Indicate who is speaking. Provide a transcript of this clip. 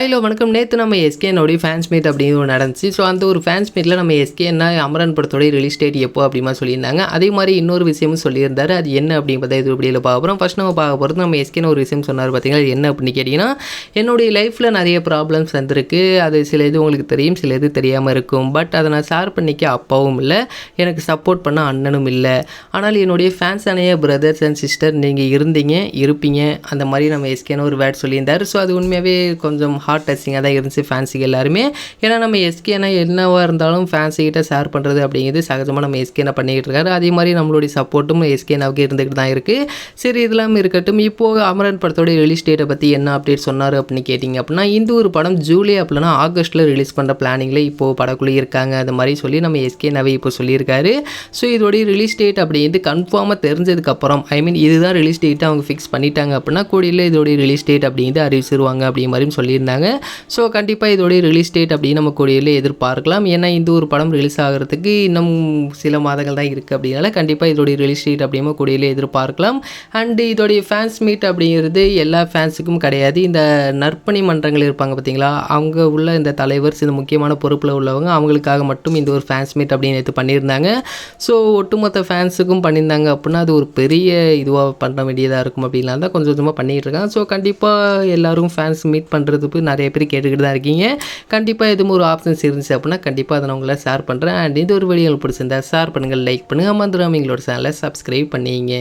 Speaker 1: Hello வணக்கம். நேற்று நம்ம எஸ்கேனோடைய ஃபேன்ஸ் மீட் அப்படின்னு ஒன்று நடந்துச்சு. ஸோ அந்த ஒரு ஃபேன்ஸ் மீட்டில் நம்ம எஸ்கேன்னா அமரன் படத்தோடைய ரிலீஸ் டேட் எப்போ அப்படிமா சொல்லியிருந்தாங்க. அதே மாதிரி இன்னொரு விஷயமும் சொல்லியிருந்தாரு. அது என்ன அப்படின்றத இது இப்படியில் பார்க்க போகிறோம். ஃபஸ்ட் நம்ம பார்க்க போகிறது நம்ம எஸ்கேன்னு ஒரு விஷயம் சொன்னார் பார்த்தீங்கன்னா, அது என்ன அப்படின்னு கேட்டிங்கன்னா, என்னுடைய லைஃப்பில் நிறைய ப்ராப்ளம்ஸ் வந்திருக்கு. அது சில இது உங்களுக்கு தெரியும், சில இது தெரியாமல் இருக்கும். பட் அதை நான் ஷேர் பண்ணிக்க அப்பாவும் இல்லை, எனக்கு சப்போர்ட் பண்ண அண்ணனும் இல்லை. ஆனால் என்னுடைய ஃபேன்ஸ் அணைய பிரதர்ஸ் அண்ட் சிஸ்டர் நீங்கள் இருந்தீங்க, இருப்பீங்க. அந்த மாதிரி நம்ம எஸ்கேன்னு ஒரு வேர்ட் சொல்லியிருந்தார். ஸோ அது உண்மையாகவே கொஞ்சம் ஹார்ட் டச்சிங்காக தான் இருந்துச்சு ஃபேன்ஸுக்கு எல்லாருமே. ஏன்னா நம்ம எஸ்கேனா என்னவாக இருந்தாலும் ஃபேன்ஸுக்கிட்ட ஷேர் பண்ணுறது அப்படிங்கிறது சகஜமாக நம்ம எஸ்கேனா பண்ணிக்கிட்டு இருக்காரு. அதே மாதிரி நம்மளுடைய சப்போர்ட்டும் எஸ்கேனாவுக்கு இருந்துக்கிட்டு தான் இருக்குது. சரி இதெல்லாம் இருக்கட்டும். இப்போது அமரன் படத்தோடைய ரிலீஸ் டேட்டை பற்றி என்ன அப்டேட் சொன்னார் அப்படின்னு கேட்டிங்க அப்படின்னா, இந்த ஒரு படம் ஜூலை அப்படின்னா ஆகஸ்ட்டில் ரிலீஸ் பண்ணுற பிளானிங்கில் இப்போது படக்குள்ளே இருக்காங்க. அது மாதிரி சொல்லி நம்ம எஸ்கேனாவே இப்போ சொல்லியிருக்காரு. ஸோ இதோடைய ரிலீஸ் டேட் அப்படிங்கிறது கன்ஃபார்மாக தெரிஞ்சதுக்கப்புறம் இதுதான் ரிலீஸ் டேட்டை அவங்க ஃபிக்ஸ் பண்ணிட்டாங்க அப்படின்னா கூடியில் இதோடைய ரிலீஸ் டேட் அப்படிங்கிறது அறிவிச்சிருவாங்க அப்படிங்கிற மாதிரியும் சொல்லியிருந்தாங்க. ஸோ கண்டிப்பாக இதோடைய ரிலீஸ் டேட் அப்படின்னு நம்ம கூடியில் எதிர்பார்க்கலாம். ஏன்னா இந்த ஒரு படம் ரிலீஸ் ஆகிறதுக்கு இன்னும் சில மாதங்கள் தான் இருக்குது. அப்படினால கண்டிப்பாக இதோடைய ரிலீஸ் டேட் அப்படிங்கிற கூடியில் எதிர்பார்க்கலாம். அண்டு இதோடைய ஃபேன்ஸ் மீட் அப்படிங்கிறது எல்லா ஃபேன்ஸுக்கும் கிடையாது. இந்த நற்பணி மன்றங்கள் இருப்பாங்க பார்த்தீங்களா, அவங்க உள்ள இந்த தலைவர் இந்த முக்கியமான பொறுப்பில் உள்ளவங்க அவங்களுக்காக மட்டும் இந்த ஒரு ஃபேன்ஸ் மீட் அப்படின்னு எடுத்து பண்ணியிருந்தாங்க. ஸோ ஒட்டுமொத்த ஃபேன்ஸுக்கும் பண்ணியிருந்தாங்க அப்படின்னா அது ஒரு பெரிய இதுவாக பண்ண வேண்டியதாக இருக்கும். அப்படின்லாம் தான் கொஞ்சம் கொஞ்சமாக பண்ணிகிட்டு இருக்காங்க. ஸோ கண்டிப்பாக எல்லோரும் ஃபேன்ஸ் மீட் பண்ணுறதுக்கு நிறைய பேர் கேட்டுக்கிட்டு தான் இருக்கீங்க. கண்டிப்பாக எதுவும் ஒரு ஆப்ஷன்ஸ் இருந்துச்சு அப்படின்னா கண்டிப்பாக அதை நான் உங்களை ஷேர் பண்ணுறேன். அண்ட் இந்த ஒரு வீடியோ பிடிச்சிருந்தா ஷேர் பண்ணுங்கள், லைக் பண்ணுங்கள், மறந்துடாம எங்களோட சேனலை சப்ஸ்கிரைப் பண்ணிங்க.